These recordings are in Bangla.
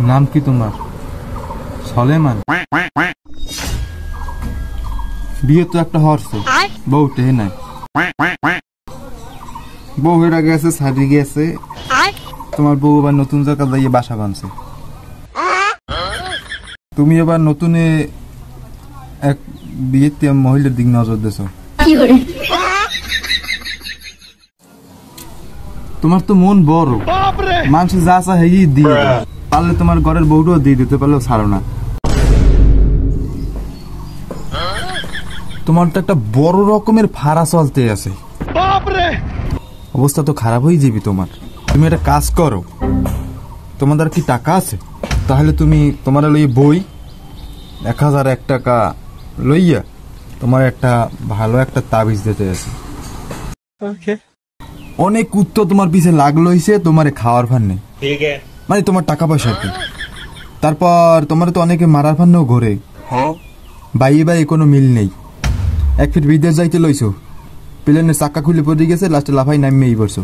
নাম কি তোমার? সলেমান। বিয়ে তো একটা হরছে, বউ টেহে নাই। বউ হেরা গেছে, ছাড়ি গেছে। তোমার বউ আবার নতুন জায়গা যাইয়ে বাসা বানছে। তুমি এবার নতুন এক বিয়েতে মহিলার দিক নজর দিছো। তোমার তো মন বড়, মানুষ যা চা হেই দিয়ে পারলে তোমার ঘরের বউটাও দিয়ে দিতে পারলেও ছাড়ো না। তোমার তো একটা বড় রকমের ফাড়া চলতে আছে, অবস্থা তো খারাপ হয়ে যাবি তোমার। তুমি একটা কাজ করো, তোমাদের কি টাকা আছে? তাহলে তুমি তোমার লই বই 1001 টাকা লইয়া তোমার একটা ভালো একটা তাবিজ দিতে আছে। অনেক কুত্তো তোমার পিছে লাগলো হইছে, তোমার খাওয়ার ভার নেই, মানে তোমার টাকা পয়সা কি। তারপর তোমার তো অনেকে মারার ভান্নেও ঘরে, বাইয়ে বাইয়ে কোনো মিল নেই। 1 ফিট বিদেশ যাইতে লইছো, প্লেনের চাক্কা খুলে পড়ে গেছে, লাস্টে লাফাই নামিয়েই পড়ছো।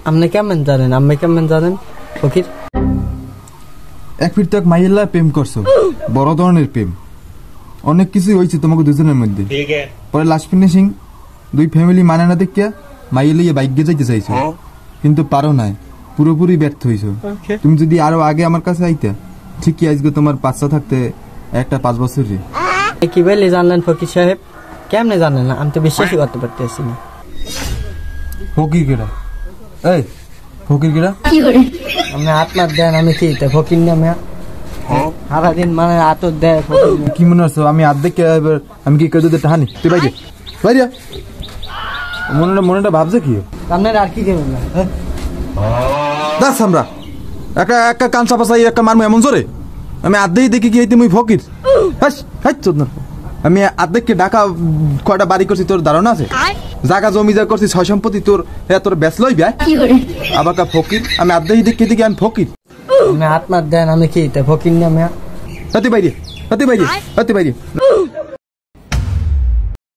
আপনি কেমন জানেন? আমি কেমন জানেন ফকির? 1 ফিট তক মাইয়েলা প্রেম করছো, বড় ধরনের প্রেম, অনেক কিছুই হয়েছে তোমাকে দুজনের মধ্যে। পরে লাস্ট ফিনিশিং 2 ফ্যামিলি মানে না দেখিয়া মাইয়ে লইয়া বাইকে যাইতে চাইছো, কিন্তু পারো নাই, পুরোপুরি ব্যর্থ হইছো। তুমি যদি আরো আগে আমার কাছে আইতা, ঠিকই আজকে তোমার বাচ্চা থাকতে একটা 5 বছরই। কি বলে জানলেন ফকির সাহেব? কেমনে জানেন না? আমি তো বিশ্বাসই করতে পারতেছি না। ফকির কেডা? এই ফকির কেডা? আপনি আত্মার দেন, আমি কি ফকির না? সারাদিন মানে আতর দেয়। কি মনে হচ্ছে আমি আর্ধেক আমি কি কেউ টাকা নি? তুই বাইরে বাইরে মনেটা ভাবছে কি আপনার আর কি দেবেন না? দাস আমরা একটা একটা কান চাপা চাই একটা মারমু এমন জোরে আমি আর্ধেই দেখি কি হইতে মুই ফকির। আমি আর্ধেককে ঢাকা কয়টা বাড়ি করছি তোর ধারণা আছে? জায়গা জমি যা করছি, ছয় সম্পত্তি তোর তোর বেচ লই ব্যয় আবার ফকির। আমি আর্ধেই দেখি দেখি আমি ফকির। আত্মার দেন, আমি কি ফকির না? হাতি বাইরে হাতি বাইরে হাতি বাইরে।